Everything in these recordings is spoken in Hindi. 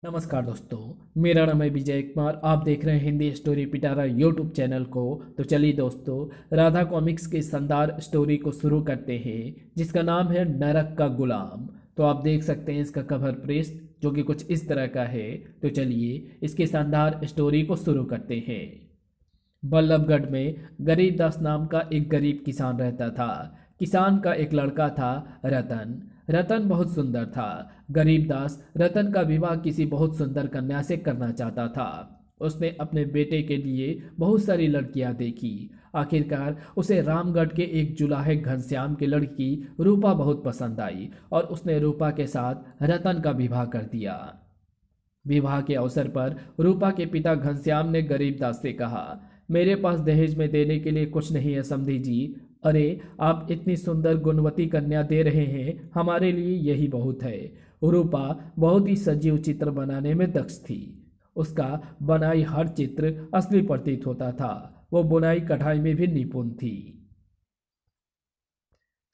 नमस्कार दोस्तों। मेरा नाम है विजय कुमार। आप देख रहे हैं हिंदी स्टोरी पिटारा यूट्यूब चैनल को। तो चलिए दोस्तों, राधा कॉमिक्स की शानदार स्टोरी को शुरू करते हैं, जिसका नाम है नरक का गुलाम। तो आप देख सकते हैं इसका कवर पृष्ठ, जो कि कुछ इस तरह का है। तो चलिए इसकी शानदार स्टोरी को शुरू करते हैं। बल्लभगढ़ में गरीबदास नाम का एक गरीब किसान रहता था। किसान का एक लड़का था, रतन। रतन बहुत सुंदर था। गरीबदास रतन का विवाह किसी बहुत सुंदर कन्या से करना चाहता था। उसने अपने बेटे के लिए बहुत सारी लड़कियां देखी। आखिरकार उसे रामगढ़ के एक जुलाहे घनश्याम की लड़की रूपा बहुत पसंद आई और उसने रूपा के साथ रतन का विवाह कर दिया। विवाह के अवसर पर रूपा के पिता घनश्याम ने गरीबदास से कहा, मेरे पास दहेज में देने के लिए कुछ नहीं है समधी जी। अरे, आप इतनी सुंदर गुणवती कन्या दे रहे हैं, हमारे लिए यही बहुत है। रूपा बहुत ही सजीव चित्र बनाने में दक्ष थी। उसका बनाई हर चित्र असली प्रतीत होता था। वो बुनाई कढ़ाई में भी निपुण थी।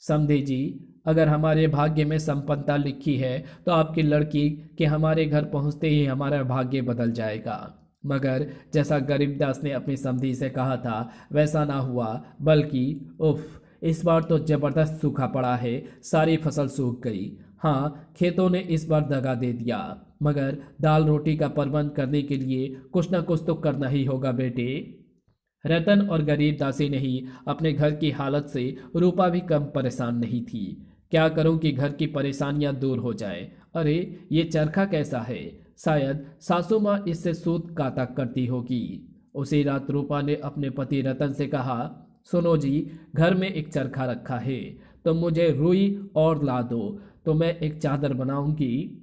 समधे जी, अगर हमारे भाग्य में संपन्नता लिखी है तो आपकी लड़की के हमारे घर पहुंचते ही हमारा भाग्य बदल जाएगा। मगर जैसा गरीबदास ने अपनी समधी से कहा था वैसा ना हुआ, बल्कि उफ, इस बार तो जबरदस्त सूखा पड़ा है। सारी फसल सूख गई। हाँ, खेतों ने इस बार दगा दे दिया, मगर दाल रोटी का प्रबंध करने के लिए कुछ ना कुछ तो करना ही होगा बेटे। रतन और गरीबदासी ने ही अपने घर की हालत से रूपा भी कम परेशान नहीं थी। क्या करूं कि घर की परेशानियां दूर हो जाए। अरे, ये चरखा कैसा है? शायद सासू माँ इससे सूत काता करती होगी। उसी रात रूपा ने अपने पति रतन से कहा, सुनो जी, घर में एक चरखा रखा है, तो मुझे रुई और ला दो, तो मैं एक चादर बनाऊंगी।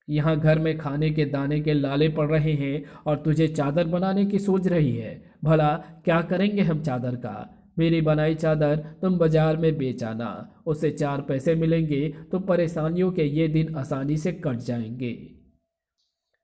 यहाँ घर में खाने के दाने के लाले पड़ रहे हैं और तुझे चादर बनाने की सोच रही है। भला क्या करेंगे हम चादर का? मेरी बनाई चादर तुम बाजार में बेच आना, उससे 4 पैसे मिलेंगे तो परेशानियों के ये दिन आसानी से कट जाएंगे।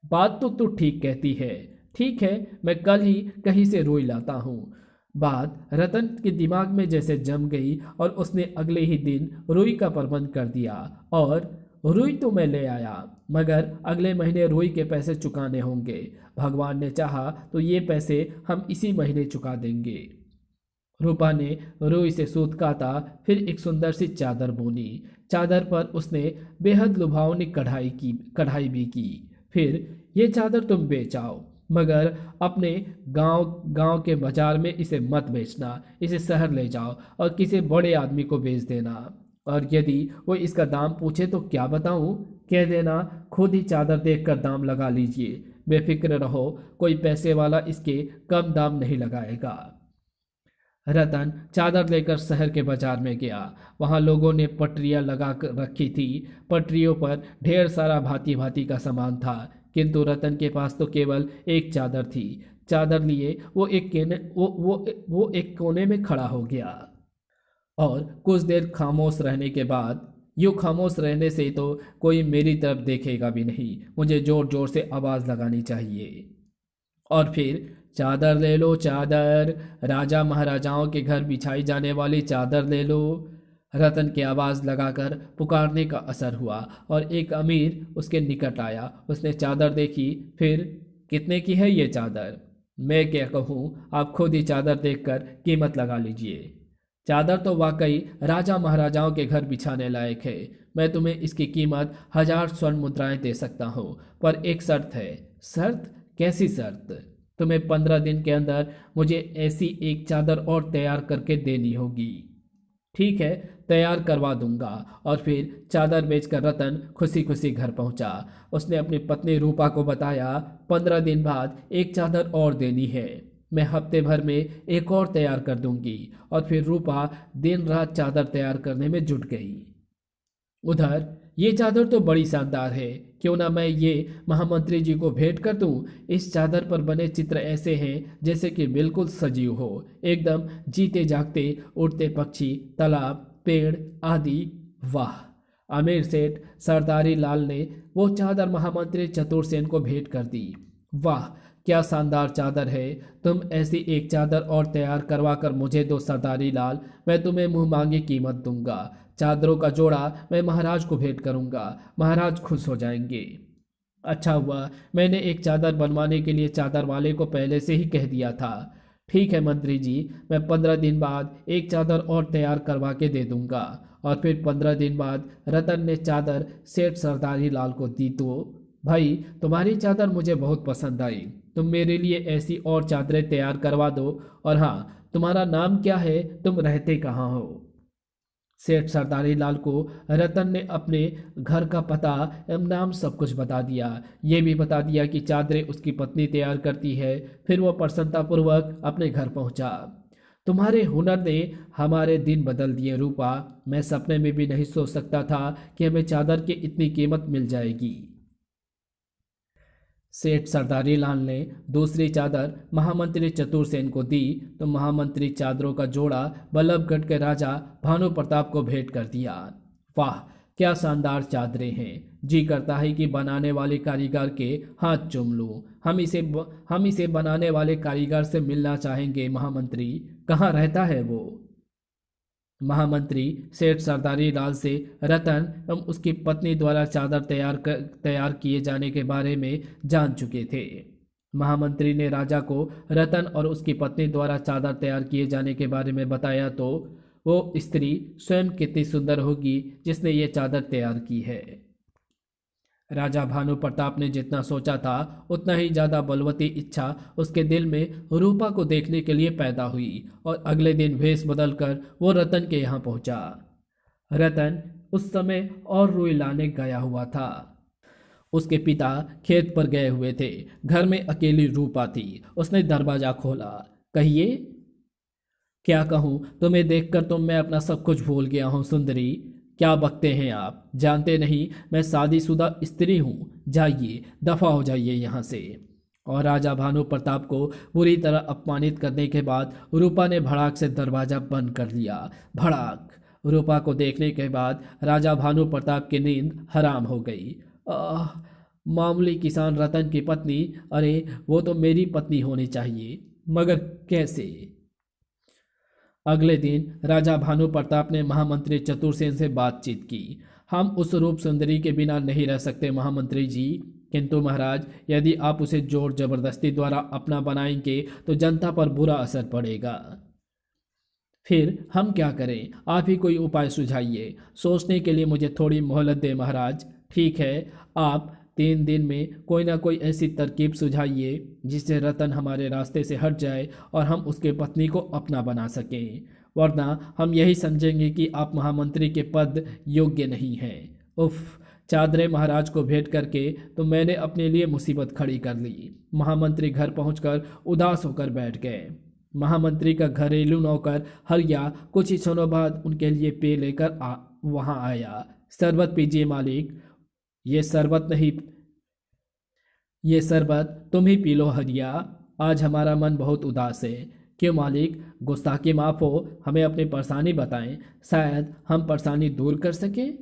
बात तो तू ठीक कहती है। ठीक है, मैं कल ही कहीं से रुई लाता हूँ। बात रतन के दिमाग में जैसे जम गई और उसने अगले ही दिन रुई का प्रबंध कर दिया। और रुई तो मैं ले आया, मगर अगले महीने रुई के पैसे चुकाने होंगे। भगवान ने चाहा तो ये पैसे हम इसी महीने चुका देंगे। रूपा ने रुई से सूत काता, फिर एक सुंदर सी चादर बुनी। चादर पर उसने बेहद लुभावनी कढ़ाई भी की। फिर ये चादर तुम बेचाओ, मगर अपने गांव गांव के बाजार में इसे मत बेचना। इसे शहर ले जाओ और किसी बड़े आदमी को बेच देना। और यदि वो इसका दाम पूछे तो क्या बताऊं? कह देना खुद ही चादर देखकर दाम लगा लीजिए। बेफिक्र रहो, कोई पैसे वाला इसके कम दाम नहीं लगाएगा। रतन चादर लेकर शहर के बाजार में गया। वहां लोगों ने पटरियां लगा कर रखी थी। पटरियों पर ढेर सारा भांति भांति का सामान था, किंतु रतन के पास तो केवल एक चादर थी। चादर लिए वो एक कोने में खड़ा हो गया और कुछ देर खामोश रहने के बाद, यूं खामोश रहने से तो कोई मेरी तरफ देखेगा भी नहीं, मुझे जोर जोर से आवाज लगानी चाहिए। और फिर, चादर ले लो चादर, राजा महाराजाओं के घर बिछाई जाने वाली चादर ले लो। रतन की आवाज लगाकर पुकारने का असर हुआ और एक अमीर उसके निकट आया। उसने चादर देखी, फिर, कितने की है ये चादर? मैं क्या कहूँ, आप खुद ही चादर देखकर कीमत लगा लीजिए। चादर तो वाकई राजा महाराजाओं के घर बिछाने लायक है। मैं तुम्हें इसकी कीमत 1000 स्वर्ण मुद्राएं दे सकता हूँ, पर एक शर्त है। शर्त? कैसी शर्त? तुम्हें 15 दिन के अंदर मुझे ऐसी एक चादर और तैयार करके देनी होगी। ठीक है, तैयार करवा दूंगा। और फिर चादर बेचकर रतन खुशी खुशी घर पहुंचा। उसने अपनी पत्नी रूपा को बताया, 15 दिन बाद एक चादर और देनी है। मैं हफ्ते भर में एक और तैयार कर दूंगी। और फिर रूपा दिन रात चादर तैयार करने में जुट गई। उधर ये चादर तो बड़ी शानदार है, क्यों ना मैं ये महामंत्री जी को भेंट कर दूं। इस चादर पर बने चित्र ऐसे हैं जैसे कि बिल्कुल सजीव हो, एकदम जीते जागते उड़ते पक्षी, तालाब, पेड़ आदि। वाह! आमिर सेठ सरदारी लाल ने वो चादर महामंत्री चतुरसेन को भेंट कर दी। वाह, क्या शानदार चादर है! तुम ऐसी एक चादर और तैयार करवा कर मुझे दो सरदारी लाल, मैं तुम्हें मुंह मांगी कीमत दूंगा। चादरों का जोड़ा मैं महाराज को भेंट करूंगा, महाराज खुश हो जाएंगे। अच्छा हुआ मैंने एक चादर बनवाने के लिए चादर वाले को पहले से ही कह दिया था। ठीक है मंत्री जी, मैं 15 दिन बाद एक चादर और तैयार करवा के दे दूंगा। और फिर 15 दिन बाद रतन ने चादर सेठ सरदारी लाल को दी। तो भाई, तुम्हारी चादर मुझे बहुत पसंद आई, तुम मेरे लिए ऐसी और चादरें तैयार करवा दो। और हाँ, तुम्हारा नाम क्या है, तुम रहते कहाँ हो? सेठ सरदारी लाल को रतन ने अपने घर का पता एवं नाम सब कुछ बता दिया। ये भी बता दिया कि चादरें उसकी पत्नी तैयार करती है। फिर वह प्रसन्नतापूर्वक अपने घर पहुंचा। तुम्हारे हुनर ने हमारे दिन बदल दिए रूपा। मैं सपने में भी नहीं सोच सकता था कि हमें चादर की इतनी कीमत मिल जाएगी। सेठ सरदारी लाल ने दूसरी चादर महामंत्री चतुरसेन को दी तो महामंत्री चादरों का जोड़ा बल्लभगढ़ के राजा भानु प्रताप को भेंट कर दिया। वाह, क्या शानदार चादरें हैं! जी करता है कि बनाने वाले कारीगर के हाथ चूम लूं। हम इसे बनाने वाले कारीगर से मिलना चाहेंगे महामंत्री। कहाँ रहता है वो? महामंत्री सेठ सरदारी लाल से रतन एवं उसकी पत्नी द्वारा चादर तैयार किए जाने के बारे में जान चुके थे। महामंत्री ने राजा को रतन और उसकी पत्नी द्वारा चादर तैयार किए जाने के बारे में बताया तो वो स्त्री स्वयं कितनी सुंदर होगी जिसने ये चादर तैयार की है। राजा भानु प्रताप ने जितना सोचा था उतना ही ज्यादा बलवती इच्छा उसके दिल में रूपा को देखने के लिए पैदा हुई और अगले दिन वेश बदलकर वो रतन के यहाँ पहुंचा। रतन उस समय और रुई लाने गया हुआ था। उसके पिता खेत पर गए हुए थे। घर में अकेली रूपा थी। उसने दरवाजा खोला। कहिए। क्या कहूँ, तुम्हें देखकर तो मैं अपना सब कुछ भूल गया हूँ सुंदरी। क्या बकते हैं आप? जानते नहीं मैं शादीशुदा स्त्री हूँ। जाइए, दफा हो जाइए यहाँ से। और राजा भानु प्रताप को बुरी तरह अपमानित करने के बाद रूपा ने भड़ाक से दरवाजा बंद कर लिया। भड़ाक। रूपा को देखने के बाद राजा भानु प्रताप की नींद हराम हो गई। आह, मामूली किसान रतन की पत्नी, अरे वो तो मेरी पत्नी होनी चाहिए, मगर कैसे? अगले दिन राजा भानु प्रताप ने महामंत्री चतुरसेन से बातचीत की। हम उस रूप सुंदरी के बिना नहीं रह सकते महामंत्री जी, किंतु महाराज यदि आप उसे जोर जबरदस्ती द्वारा अपना बनाएंगे तो जनता पर बुरा असर पड़ेगा। फिर हम क्या करें? आप ही कोई उपाय सुझाइए। सोचने के लिए मुझे थोड़ी मोहलत दे महाराज। ठीक है, आप 3 दिन में कोई ना कोई ऐसी तरकीब सुझाइए जिससे रतन हमारे रास्ते से हट जाए और हम उसके पत्नी को अपना बना सकें, वरना हम यही समझेंगे कि आप महामंत्री के पद योग्य नहीं हैं। उफ, चादरे महाराज को भेंट करके तो मैंने अपने लिए मुसीबत खड़ी कर ली। महामंत्री घर पहुंचकर उदास होकर बैठ गए। महामंत्री का घरेलू नौकर हरिया कुछ ही क्षणों बाद उनके लिए पेय लेकर वहां आया। शरबत पीजिए मालिक। ये शरबत नहीं, ये शरबत तुम ही पी लो हरिया। आज हमारा मन बहुत उदास है। क्यों मालिक? गुस्ताखी माफ हो, हमें अपनी परेशानी बताएं, शायद हम परेशानी दूर कर सकें।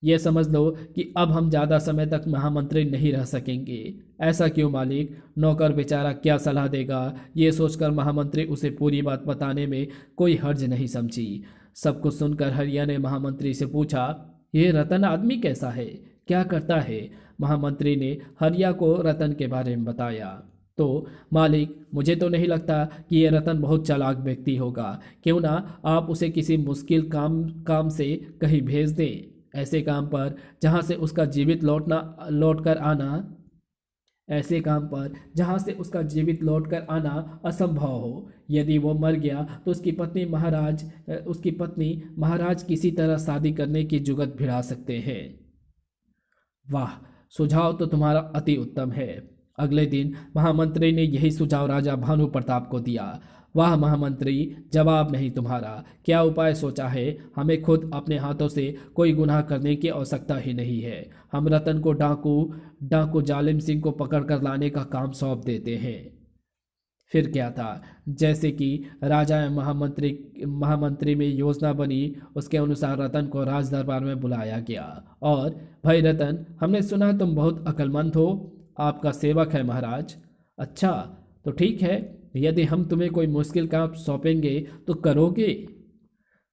यह समझ लो कि अब हम ज़्यादा समय तक महामंत्री नहीं रह सकेंगे। ऐसा क्यों मालिक? नौकर बेचारा क्या सलाह देगा, ये सोचकर महामंत्री उसे पूरी बात बताने में कोई हर्ज नहीं समझी। सब कुछ सुनकर हरिया ने महामंत्री से पूछा, ये रतन आदमी कैसा है, क्या करता है? महामंत्री ने हरिया को रतन के बारे में बताया। तो मालिक, मुझे तो नहीं लगता कि ये रतन बहुत चालाक व्यक्ति होगा। क्यों ना आप उसे किसी मुश्किल काम से कहीं भेज दें, ऐसे काम पर जहां से उसका जीवित लौट कर आना असंभव हो। यदि वो मर गया तो उसकी पत्नी महाराज किसी तरह शादी करने की जुगत भिड़ा सकते हैं। वाह, सुझाव तो तुम्हारा अति उत्तम है। अगले दिन महामंत्री ने यही सुझाव राजा भानु प्रताप को दिया। वाह महामंत्री, जवाब नहीं तुम्हारा। क्या उपाय सोचा है? हमें खुद अपने हाथों से कोई गुनाह करने की आवश्यकता ही नहीं है। हम रतन को डाकू जालिम सिंह को पकड़ कर लाने का काम सौंप देते हैं। फिर क्या था, जैसे कि राजा एवं महामंत्री में योजना बनी, उसके अनुसार रतन को राज दरबार में बुलाया गया। और भाई रतन, हमने सुना तुम बहुत अक्लमंद हो, आपका सेवक है महाराज। अच्छा, तो ठीक है, यदि हम तुम्हें कोई मुश्किल काम सौंपेंगे तो करोगे?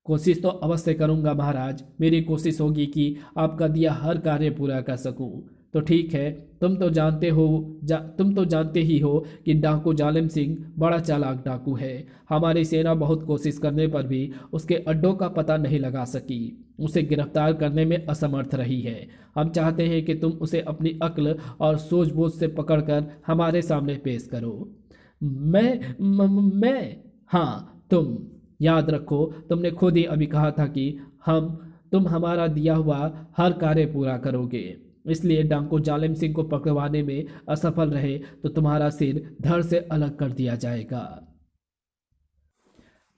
कोशिश तो अवश्य करूंगा महाराज। मेरी कोशिश होगी कि आपका दिया हर कार्य पूरा कर सकूं। तो ठीक है, तुम तो जानते ही हो कि डाकू जालिम सिंह बड़ा चालाक डाकू है। हमारी सेना बहुत कोशिश करने पर भी उसके अड्डों का पता नहीं लगा सकी, उसे गिरफ्तार करने में असमर्थ रही है। हम चाहते हैं कि तुम उसे अपनी अक्ल और सूझबूझ से पकड़कर हमारे सामने पेश करो। मैं हाँ, तुम याद रखो, तुमने खुद ही अभी कहा था कि तुम हमारा दिया हुआ हर कार्य पूरा करोगे। इसलिए डाकू जालिम सिंह को पकड़वाने में असफल रहे तो तुम्हारा सिर धड़ से अलग कर दिया जाएगा।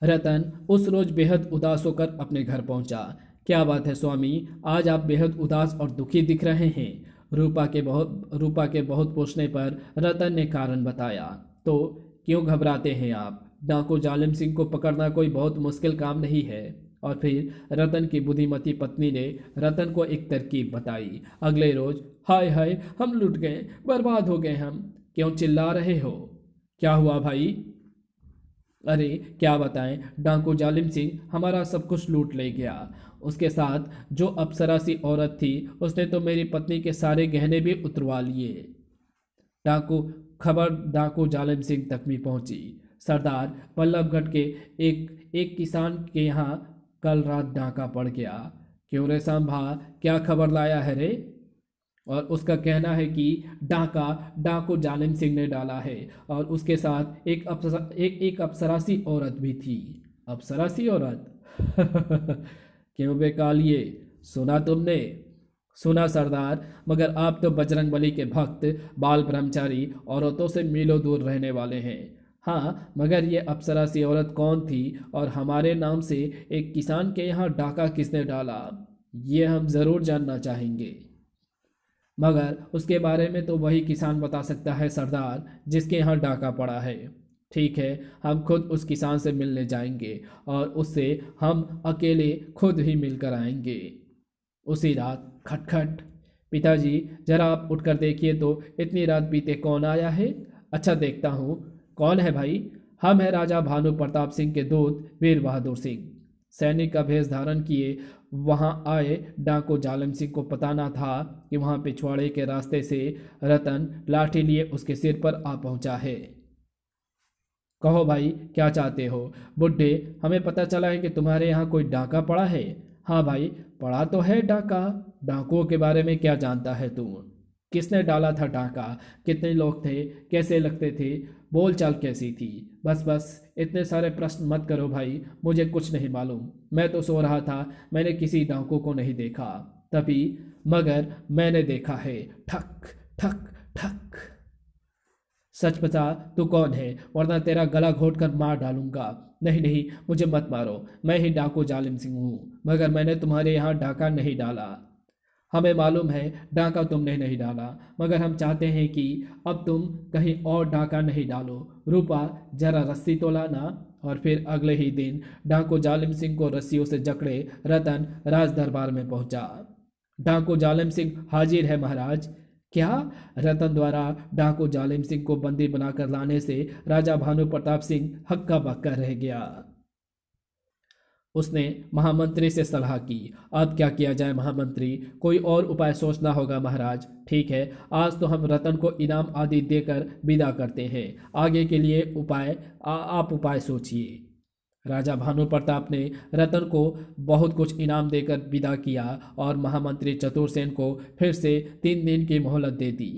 रतन उस रोज बेहद उदास होकर अपने घर पहुंचा। क्या बात है स्वामी, आज आप बेहद उदास और दुखी दिख रहे हैं। रूपा के बहुत पूछने पर रतन ने कारण बताया। तो क्यों घबराते हैं आप? डाकू जालिम सिंह को पकड़ना कोई बहुत मुश्किल काम नहीं है। और फिर रतन की बुद्धिमती पत्नी ने रतन को एक तरकीब बताई। अगले रोज, हाय हाय, हम लुट गए, बर्बाद हो गए हम। क्यों चिल्ला रहे हो? क्या हुआ भाई? अरे क्या बताएं, डाकू जालिम सिंह हमारा सब कुछ लूट ले गया। उसके साथ जो अप्सरा सी औरत थी, उसने तो मेरी पत्नी के सारे गहने भी उतरवा लिए। डाकू जालिम सिंह तक भी पहुंची। सरदार बल्लभगढ़ के एक किसान के यहाँ कल रात डाका पड़ गया। क्यों रे सांभा, क्या खबर लाया है रे? और उसका कहना है कि डाकू जालिम सिंह ने डाला है और उसके साथ एक अप्सरासी औरत भी थी। अप्सरासी औरत? क्यों बेकालिए, सुना तुमने? सुना सरदार, मगर आप तो बजरंगबली के भक्त, बाल ब्रह्मचारी, औरतों से मीलों दूर रहने वाले हैं। हाँ, मगर ये अप्सरा सी औरत कौन थी और हमारे नाम से एक किसान के यहाँ डाका किसने डाला, ये हम ज़रूर जानना चाहेंगे। मगर उसके बारे में तो वही किसान बता सकता है सरदार, जिसके यहाँ डाका पड़ा है। ठीक है, हम खुद उस किसान से मिलने जाएंगे और उससे हम अकेले खुद ही मिलकर आएंगे। उसी रात खटखट। पिताजी, जरा आप उठकर देखिए तो इतनी रात बीते कौन आया है? अच्छा, देखता हूँ। कौन है भाई? हम है राजा भानु प्रताप सिंह के दूत वीर बहादुर सिंह। सैनिक का भेष धारण किए वहां आए डाकू जालिम सिंह को पता न था कि वहां पिछवाड़े के रास्ते से रतन लाठी लिए उसके सिर पर आ पहुंचा है। कहो भाई, क्या चाहते हो? बुड्ढे, हमें पता चला है कि तुम्हारे यहाँ कोई डाका पड़ा है। हाँ भाई, पड़ा तो है डाका। डाकुओं के बारे में क्या जानता है तू? किसने डाला था डाका? कितने लोग थे? कैसे लगते थे? बोलचाल कैसी थी? बस बस, इतने सारे प्रश्न मत करो भाई, मुझे कुछ नहीं मालूम। मैं तो सो रहा था, मैंने किसी डाकू को नहीं देखा। तभी मगर मैंने देखा है, ठक ठक ठक। सच बता, तू कौन है, वरना तेरा गला घोट कर मार डालूंगा। नहीं नहीं, मुझे मत मारो, मैं ही डाकू जालिम सिंह हूँ, मगर मैंने तुम्हारे यहाँ डाका नहीं डाला। हमें मालूम है डाका तुमने नहीं डाला, मगर हम चाहते हैं कि अब तुम कहीं और डाका नहीं डालो। रूपा, जरा रस्सी तो लाना। और फिर अगले ही दिन डाकू जालिम सिंह को रस्सियों से जकड़े रतन राज दरबार में पहुंचा। डाकू जालिम सिंह हाजिर है महाराज। क्या? रतन द्वारा डाकू जालिम सिंह को बंदी बनाकर लाने से राजा भानु प्रताप सिंह हक्का बक्का रह गया। उसने महामंत्री से सलाह की। अब क्या किया जाए महामंत्री? कोई और उपाय सोचना होगा महाराज। ठीक है, आज तो हम रतन को इनाम आदि देकर विदा करते हैं, आगे के लिए आप उपाय सोचिए। राजा भानु प्रताप ने रतन को बहुत कुछ इनाम देकर विदा किया और महामंत्री चतुरसेन को फिर से 3 दिन की मोहलत दे दी।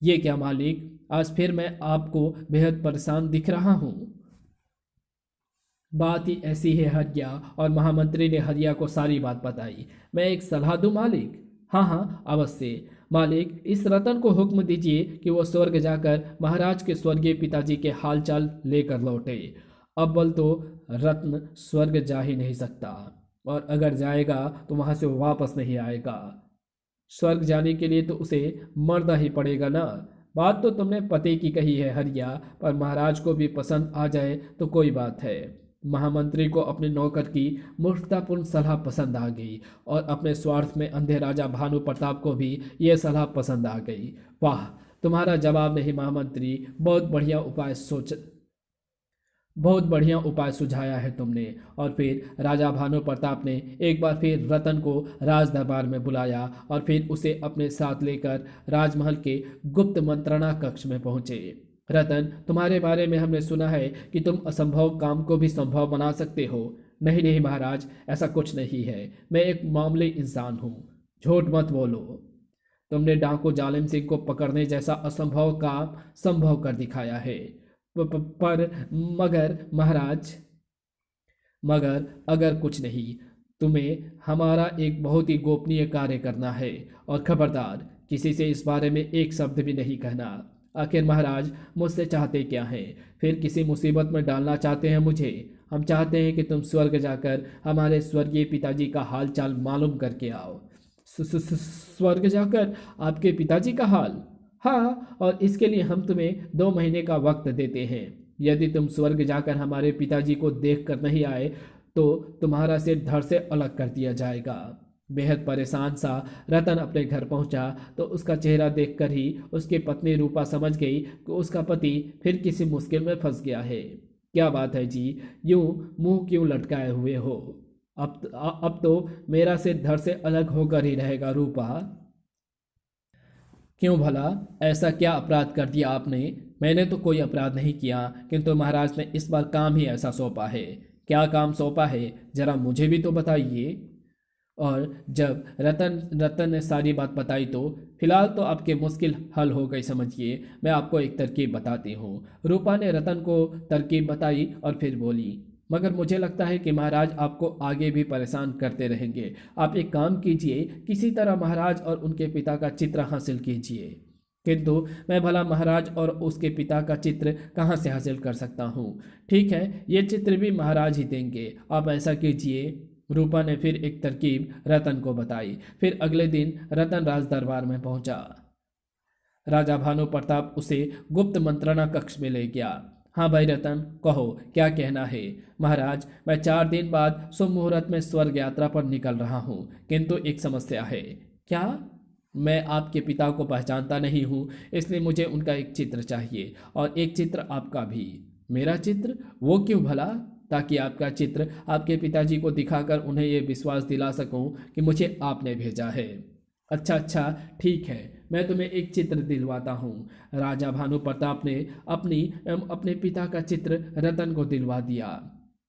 ये क्या मालिक, आज फिर मैं आपको बेहद परेशान दिख रहा हूँ। बात ही ऐसी है हरिया। और महामंत्री ने हरिया को सारी बात बताई। मैं एक सलाह दूं मालिक? हाँ हाँ, अवश्य मालिक। इस रतन को हुक्म दीजिए कि वो स्वर्ग जाकर महाराज के स्वर्गीय पिताजी के हालचाल लेकर लौटे। अव्वल तो रत्न स्वर्ग जा ही नहीं सकता, और अगर जाएगा तो वहां से वापस नहीं आएगा। स्वर्ग जाने के लिए तो उसे मरना ही पड़ेगा ना। बात तो तुमने पते की कही है हरिया, पर महाराज को भी पसंद आ जाए तो कोई बात है। महामंत्री को अपने नौकर की मूर्खतापूर्ण सलाह पसंद आ गई और अपने स्वार्थ में अंधे राजा भानु प्रताप को भी यह सलाह पसंद आ गई। वाह, तुम्हारा जवाब नहीं महामंत्री, बहुत बढ़िया उपाय बहुत बढ़िया उपाय सुझाया है तुमने। और फिर राजा भानु प्रताप ने एक बार फिर रतन को राज दरबार में बुलाया और फिर उसे अपने साथ लेकर राजमहल के गुप्त मंत्रणा कक्ष में पहुंचे। रतन, तुम्हारे बारे में हमने सुना है कि तुम असंभव काम को भी संभव बना सकते हो। नहीं नहीं महाराज, ऐसा कुछ नहीं है। मैं एक मामूली इंसान हूँ। झूठ मत बोलो। तुमने डाकू जालिम सिंह को पकड़ने जैसा असंभव काम संभव कर दिखाया है। पर मगर महाराज, मगर अगर कुछ नहीं, तुम्हें हमारा एक बहुत ही गोपनीय कार्य करना है। और खबरदार, किसी से इस बारे में एक शब्द भी नहीं कहना। आखिर महाराज मुझसे चाहते क्या हैं? फिर किसी मुसीबत में डालना चाहते हैं मुझे? हम चाहते हैं कि तुम स्वर्ग जाकर हमारे स्वर्गीय पिताजी का हाल चाल मालूम करके आओ। स्वर्ग जाकर आपके पिताजी का हाल? हाँ, और इसके लिए हम तुम्हें 2 महीने का वक्त देते हैं। यदि तुम स्वर्ग जाकर हमारे पिताजी को देख कर नहीं आए तो तुम्हारा सिर धड़ से अलग कर दिया जाएगा। बेहद परेशान सा रतन अपने घर पहुंचा तो उसका चेहरा देखकर ही उसकी पत्नी रूपा समझ गई कि उसका पति फिर किसी मुश्किल में फंस गया है। क्या बात है जी, यूं मुंह क्यों लटकाए हुए हो? अब तो मेरा सिर धड़ से अलग होकर ही रहेगा रूपा। क्यों भला? ऐसा क्या अपराध कर दिया आपने? मैंने तो कोई अपराध नहीं किया, किंतु महाराज ने इस बार काम ही ऐसा सौंपा है। क्या काम सौंपा है, जरा मुझे भी तो बताइए। और जब रतन ने सारी बात बताई तो फिलहाल तो आपकी मुश्किल हल हो गई समझिए। मैं आपको एक तरकीब बताती हूँ। रूपा ने रतन को तरकीब बताई और फिर बोली, मगर मुझे लगता है कि महाराज आपको आगे भी परेशान करते रहेंगे। आप एक काम कीजिए, किसी तरह महाराज और उनके पिता का चित्र हासिल कीजिए। किंतु मैं भला महाराज और उसके पिता का चित्र कहाँ से हासिल कर सकता हूँ? ठीक है, ये चित्र भी महाराज ही देंगे। आप ऐसा कीजिए। रूपा ने फिर एक तरकीब रतन को बताई। फिर अगले दिन रतन राज दरबार में पहुंचा। राजा भानु प्रताप उसे गुप्त मंत्रणा कक्ष में ले गया। हाँ भाई रतन, कहो क्या कहना है? महाराज, मैं 4 दिन बाद शुभ मुहूर्त में स्वर्ग यात्रा पर निकल रहा हूँ, किंतु एक समस्या है। क्या? मैं आपके पिता को पहचानता नहीं हूँ, इसलिए मुझे उनका एक चित्र चाहिए और एक चित्र आपका भी। मेरा चित्र? वो क्यों भला? ताकि आपका चित्र आपके पिताजी को दिखाकर उन्हें ये विश्वास दिला सकूं कि मुझे आपने भेजा है। अच्छा अच्छा, ठीक है, मैं तुम्हें एक चित्र दिलवाता हूँ। राजा भानु प्रताप ने अपने पिता का चित्र रतन को दिलवा दिया।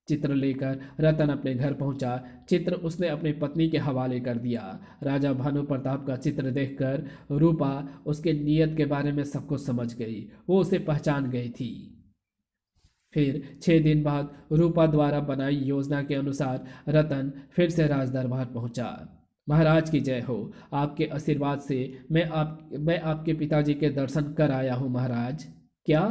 चित्र लेकर रतन अपने घर पहुंचा। चित्र उसने अपनी पत्नी के हवाले कर दिया। राजा भानु प्रताप का चित्र देखकर रूपा उसके नीयत के बारे में सब कुछ समझ गई। वो उसे पहचान गई थी। फिर 6 दिन बाद रूपा द्वारा बनाई योजना के अनुसार रतन फिर से राज दरबार पहुंचा। महाराज की जय हो। आपके आशीर्वाद से मैं आपके पिताजी के दर्शन कर आया हूँ महाराज। क्या?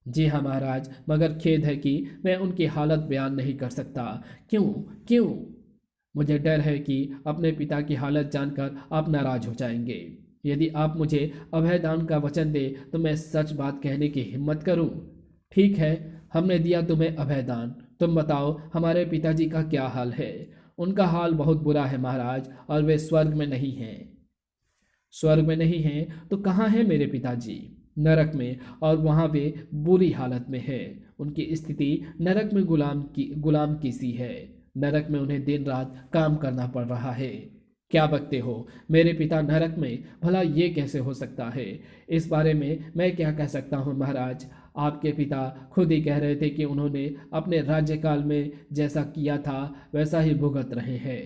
जी हाँ महाराज, मगर खेद है कि मैं उनकी हालत बयान नहीं कर सकता। क्यों? क्यों? मुझे डर है कि अपने पिता की हालत जानकर आप नाराज हो जाएंगे। यदि आप मुझे अभयदान का वचन दे तो मैं सच बात कहने की हिम्मत करूं। ठीक है, हमने दिया तुम्हें अभयदान। तुम बताओ हमारे पिताजी का क्या हाल है? उनका हाल बहुत बुरा है महाराज, और वे स्वर्ग में नहीं हैं। स्वर्ग में नहीं हैं तो कहाँ हैं मेरे पिताजी? नरक में, और वहाँ वे बुरी हालत में है। उनकी स्थिति नरक में गुलाम की सी है। नरक में उन्हें दिन रात काम करना पड़ रहा है। क्या बकते हो? मेरे पिता नरक में? भला ये कैसे हो सकता है? इस बारे में मैं क्या कह सकता हूँ महाराज? आपके पिता खुद ही कह रहे थे कि उन्होंने अपने राज्यकाल में जैसा किया था वैसा ही भुगत रहे हैं।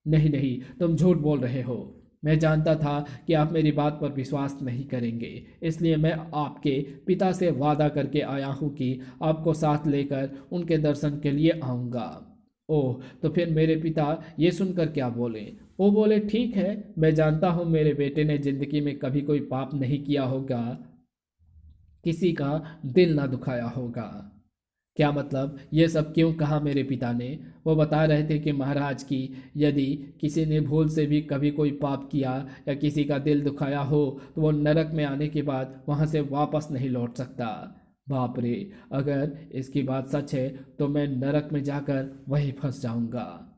नहीं नहीं, तुम झूठ बोल रहे हो। मैं जानता था कि आप मेरी बात पर विश्वास नहीं करेंगे, इसलिए मैं आपके पिता से वादा करके आया हूँ कि आपको साथ लेकर उनके दर्शन के लिए आऊँगा। ओह, तो फिर मेरे पिता ये सुनकर क्या बोले? वो बोले, ठीक है, मैं जानता हूँ मेरे बेटे ने जिंदगी में कभी कोई पाप नहीं किया होगा, किसी का दिल ना दुखाया होगा। क्या मतलब? ये सब क्यों कहा मेरे पिता ने? वो बता रहे थे कि महाराज की यदि किसी ने भूल से भी कभी कोई पाप किया या किसी का दिल दुखाया हो तो वो नरक में आने के बाद वहाँ से वापस नहीं लौट सकता। बाप रे, अगर इसकी बात सच है तो मैं नरक में जाकर वहीं फंस जाऊंगा।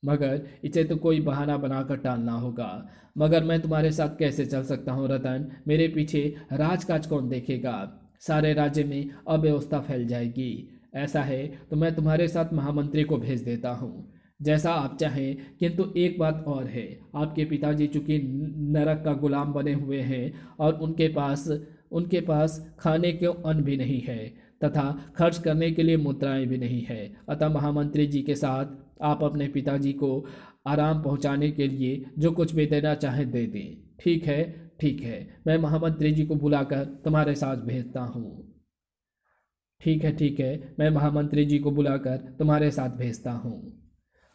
मगर इसे तो कोई बहाना बनाकर टालना होगा। मगर मैं तुम्हारे साथ कैसे चल सकता हूँ रतन? मेरे पीछे राजकाज कौन देखेगा? सारे राज्य में अव्यवस्था फैल जाएगी। ऐसा है तो मैं तुम्हारे साथ महामंत्री को भेज देता हूँ, जैसा आप चाहें। किंतु एक बात और है, आपके पिताजी चूंकि नरक का गुलाम बने हुए हैं और उनके पास खाने के अन्न भी नहीं है तथा खर्च करने के लिए मुद्राएं भी नहीं है। अतः महामंत्री जी के साथ आप अपने पिताजी को आराम पहुंचाने के लिए जो कुछ भी देना चाहें दे दें। ठीक है, ठीक है, मैं महामंत्री जी को बुलाकर तुम्हारे साथ भेजता हूँ। ठीक है, ठीक है, मैं महामंत्री जी को बुलाकर तुम्हारे साथ भेजता हूँ।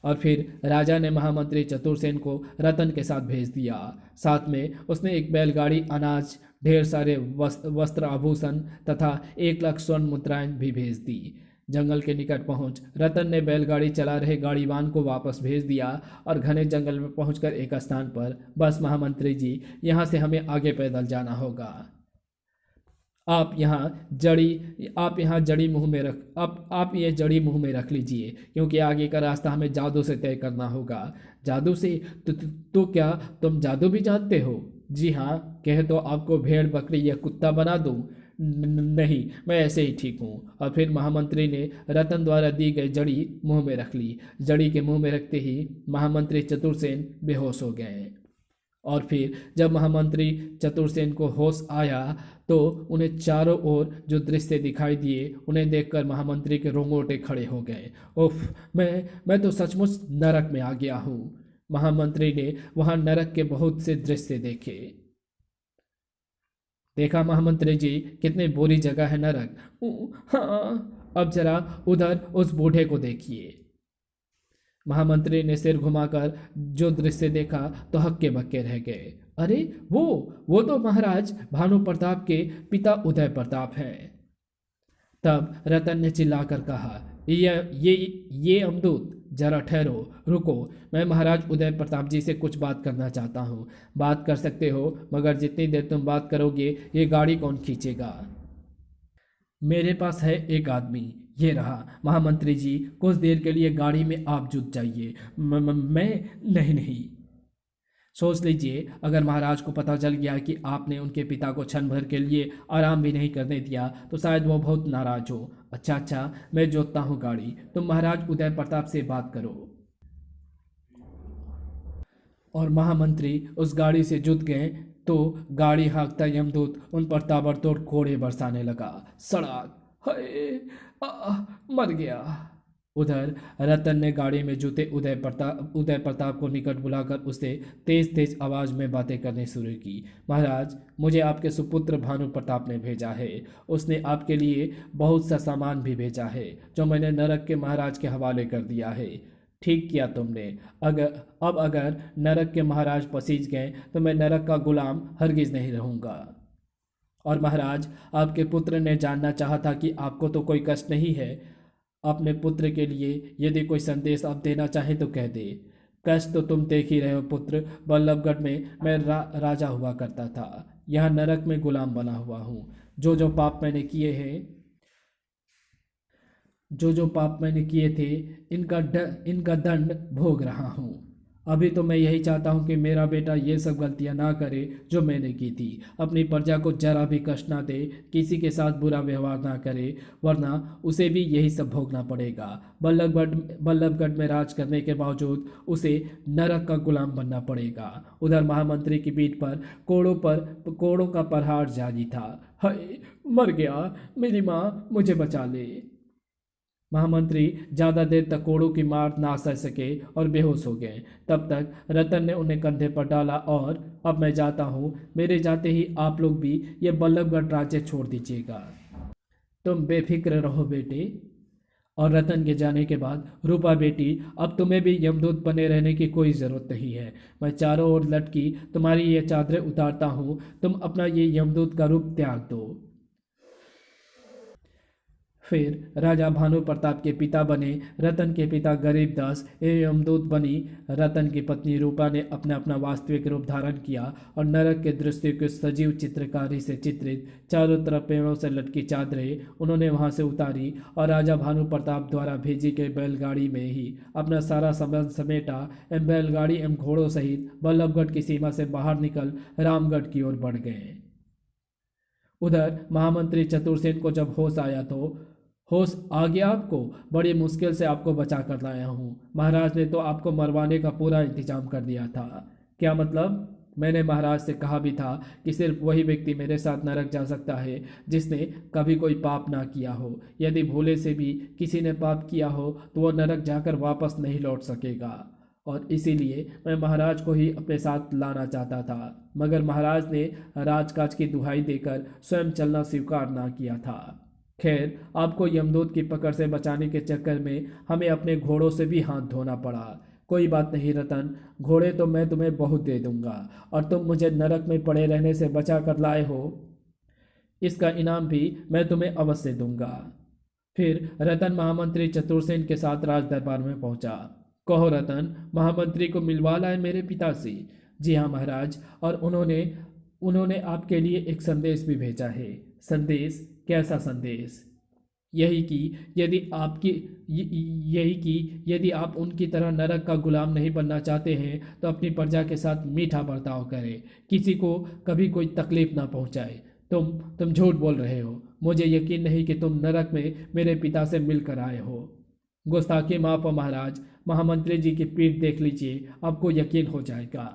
और फिर राजा ने महामंत्री चतुर्सेन को रतन के साथ भेज दिया। साथ में उसने एक बैलगाड़ी, अनाज, ढेर सारे वस्त्र आभूषण तथा 1 लाख स्वर्ण मुद्राएं भी भेज दी। जंगल के निकट पहुंच रतन ने बैलगाड़ी चला रहे गाड़ीवान को वापस भेज दिया और घने जंगल में पहुंचकर एक स्थान पर, बस महामंत्री जी, यहाँ से हमें आगे पैदल जाना होगा। आप यहाँ जड़ी मुंह में रख आप ये जड़ी मुंह में रख लीजिए, क्योंकि आगे का रास्ता हमें जादू से तय करना होगा। जादू से? तो क्या तुम जादू भी जानते हो? जी हाँ, कहे तो आपको भेड़, बकरी या कुत्ता बना दूं? नहीं, मैं ऐसे ही ठीक हूँ। और फिर महामंत्री ने रतन द्वारा दी गई जड़ी मुंह में रख ली। जड़ी के मुंह में रखते ही महामंत्री चतुर्सेन बेहोश हो गए। और फिर जब महामंत्री चतुर्सेन को होश आया तो उन्हें चारों ओर जो दृश्य दिखाई दिए, उन्हें देखकर महामंत्री के रोंगटे खड़े हो गए। उफ, मैं तो सचमुच नरक में आ गया हूँ। महामंत्री ने वहां नरक के बहुत से दृश्य देखे। देखा महामंत्री जी, कितनी बुरी जगह है नरक। हाँ, अब जरा उधर उस बूढ़े को देखिए। महामंत्री ने सिर घुमाकर जो दृश्य देखा तो हक्के बक्के रह गए। अरे वो तो महाराज भानु प्रताप के पिता उदय प्रताप हैं। तब रतन ने चिल्लाकर कहा, ये अमदूत, जरा ठहरो, रुको, मैं महाराज उदय प्रताप जी से कुछ बात करना चाहता हूँ। बात कर सकते हो, मगर जितनी देर तुम बात करोगे ये गाड़ी कौन खींचेगा? मेरे पास है एक आदमी, ये रहा। महामंत्री जी, कुछ देर के लिए गाड़ी में आप जुट जाइए। मैं नहीं। सोच लीजिए, अगर महाराज को पता चल गया कि आपने उनके पिता को क्षण भर के लिए आराम भी नहीं करने दिया तो शायद वो बहुत नाराज हो। अच्छा, मैं जोतता हूँ गाड़ी, तुम महाराज उदय प्रताप से बात करो। और महामंत्री उस गाड़ी से जुट गए तो गाड़ी हाँकता यमदूत उन पर ताबड़तोड़ कोड़े बरसाने लगा। सड़क, हाय, मर गया। उधर रतन ने गाड़ी में जुटे उदय प्रताप को निकट बुलाकर उससे तेज तेज आवाज में बातें करनी शुरू की। महाराज, मुझे आपके सुपुत्र भानु प्रताप ने भेजा है। उसने आपके लिए बहुत सा सामान भी भेजा है जो मैंने नरक के महाराज के हवाले कर दिया है। ठीक किया तुमने। अगर नरक के महाराज पसीज गए तो मैं नरक का गुलाम हरगिज नहीं रहूंगा। और महाराज, आपके पुत्र ने जानना चाहा था कि आपको तो कोई कष्ट नहीं है। अपने पुत्र के लिए यदि कोई संदेश आप देना चाहें तो कह दे। कष्ट तो तुम देख ही रहे हो पुत्र। बल्लभगढ़ में मैं राजा हुआ करता था, यहाँ नरक में गुलाम बना हुआ हूँ। जो पाप मैंने किए हैं, जो पाप मैंने किए थे, इनका दंड भोग रहा हूँ। अभी तो मैं यही चाहता हूँ कि मेरा बेटा ये सब गलतियाँ ना करे जो मैंने की थी। अपनी प्रजा को जरा भी कष्ट ना दे, किसी के साथ बुरा व्यवहार ना करे, वरना उसे भी यही सब भोगना पड़ेगा। बल्लभगढ़ में राज करने के बावजूद उसे नरक का गुलाम बनना पड़ेगा। उधर महामंत्री की पीठ पर कोड़ों का प्रहार जारी था। हाय, मर गया, मेरी माँ, मुझे बचा ले। महामंत्री ज्यादा देर तक कोड़ों की मार ना सह सके और बेहोश हो गए। तब तक रतन ने उन्हें कंधे पर डाला और अब मैं जाता हूँ, मेरे जाते ही आप लोग भी ये बल्लभगढ़ राज्य छोड़ दीजिएगा। तुम बेफिक्र रहो बेटे। और रतन के जाने के बाद, रूपा बेटी, अब तुम्हें भी यमदूत बने रहने की कोई ज़रूरत नहीं है। मैं चारों ओर लटकी तुम्हारी ये चादरें उतारता हूँ, तुम अपना ये यमदूत का रूप त्याग दो। फिर राजा भानु प्रताप के पिता बने रतन के पिता गरीबदास एवं यमदूत बनी रतन की पत्नी रूपा ने अपना अपना वास्तविक रूप धारण किया और नरक के दृश्य को सजीव चित्रकारी से चित्रित चारों तरफ पेड़ों से लटकी चादरें उन्होंने वहां से उतारी और राजा भानु प्रताप द्वारा भेजी गई बैलगाड़ी में ही अपना सारा सामान समेटा एवं बैलगाड़ी एवं घोड़ों सहित बल्लभगढ़ की सीमा से बाहर निकल रामगढ़ की ओर बढ़ गए। उधर महामंत्री चतुर्सेन को जब होश आया तो होश आ गया आपको? बड़ी मुश्किल से आपको बचा कर लाया हूँ। महाराज ने तो आपको मरवाने का पूरा इंतजाम कर दिया था। क्या मतलब? मैंने महाराज से कहा भी था कि सिर्फ वही व्यक्ति मेरे साथ नरक जा सकता है जिसने कभी कोई पाप ना किया हो। यदि भोले से भी किसी ने पाप किया हो तो वो नरक जाकर वापस नहीं लौट सकेगा, और इसीलिए मैं महाराज को ही अपने साथ लाना चाहता था, मगर महाराज ने राजकाज की दुहाई देकर स्वयं चलना स्वीकार ना किया था। खैर, आपको यमदूत की पकड़ से बचाने के चक्कर में हमें अपने घोड़ों से भी हाथ धोना पड़ा। कोई बात नहीं रतन, घोड़े तो मैं तुम्हें बहुत दे दूंगा, और तुम मुझे नरक में पड़े रहने से बचा कर लाए हो, इसका इनाम भी मैं तुम्हें अवश्य दूंगा। फिर रतन महामंत्री चतुर्सेन के साथ राज दरबार में पहुंचा। कहो रतन, महामंत्री को मिलवा लाए मेरे पिता से? जी हाँ महाराज, और उन्होंने उन्होंने आपके लिए एक संदेश भी भेजा है। संदेश? कैसा संदेश? यही कि यदि आपकी यही कि यदि आप उनकी तरह नरक का गुलाम नहीं बनना चाहते हैं तो अपनी प्रजा के साथ मीठा बर्ताव करें, किसी को कभी कोई तकलीफ ना पहुंचाए। तुम झूठ बोल रहे हो। मुझे यकीन नहीं कि तुम नरक में मेरे पिता से मिलकर आए हो। गुस्ताखी माफ हो महाराज, महामंत्री जी की पीठ देख लीजिए, आपको यकीन हो जाएगा।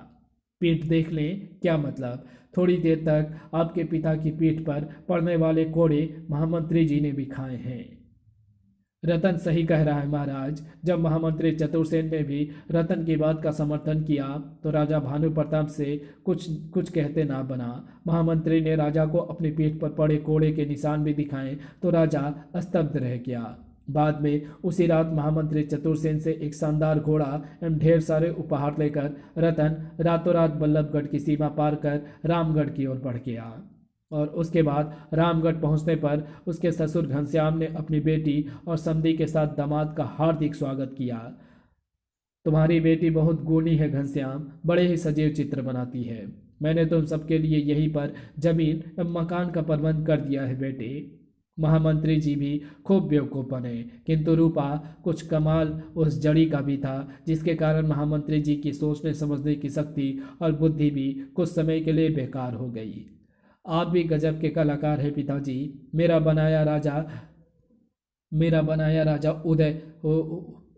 पीठ देख लें? क्या मतलब? थोड़ी देर तक आपके पिता की पीठ पर पड़ने वाले कोड़े महामंत्री जी ने भी खाए हैं। रतन सही कह रहा है महाराज। जब महामंत्री चतुर्सेन ने भी रतन की बात का समर्थन किया तो राजा भानु प्रताप से कुछ कुछ कहते ना बना। महामंत्री ने राजा को अपनी पीठ पर पड़े कोड़े के निशान भी दिखाए तो राजा स्तब्ध रह गया। बाद में उसी रात महामंत्री चतुर्सेन से एक शानदार घोड़ा एवं ढेर सारे उपहार लेकर रतन रातों रात बल्लभगढ़ की सीमा पार कर रामगढ़ की ओर बढ़ गया। और उसके बाद रामगढ़ पहुंचने पर उसके ससुर घनश्याम ने अपनी बेटी और समधी के साथ दामाद का हार्दिक स्वागत किया। तुम्हारी बेटी बहुत गुणी है घनश्याम, बड़े ही सजीव चित्र बनाती है। मैंने तुम सबके लिए यहीं पर जमीन एवं मकान का प्रबंध कर दिया है बेटे। महामंत्री जी भी खूब बेवकूफ़ बने, किंतु रूपा कुछ कमाल उस जड़ी का भी था जिसके कारण महामंत्री जी की सोचने समझने की शक्ति और बुद्धि भी कुछ समय के लिए बेकार हो गई। आप भी गजब के कलाकार हैं पिताजी। मेरा बनाया राजा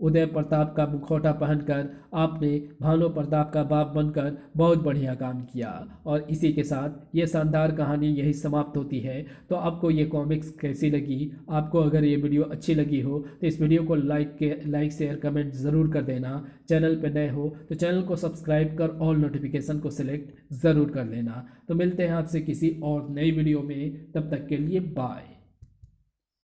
उदय प्रताप का मुखौटा पहनकर आपने भानु प्रताप का बाप बनकर बहुत बढ़िया काम किया। और इसी के साथ ये शानदार कहानी यही समाप्त होती है। तो आपको ये कॉमिक्स कैसी लगी? आपको अगर ये वीडियो अच्छी लगी हो तो इस वीडियो को लाइक शेयर कमेंट ज़रूर कर देना। चैनल पर नए हो तो चैनल को सब्सक्राइब कर ऑल नोटिफिकेशन को सिलेक्ट ज़रूर कर लेना। तो मिलते हैं आपसे किसी और नई वीडियो में, तब तक के लिए बाय।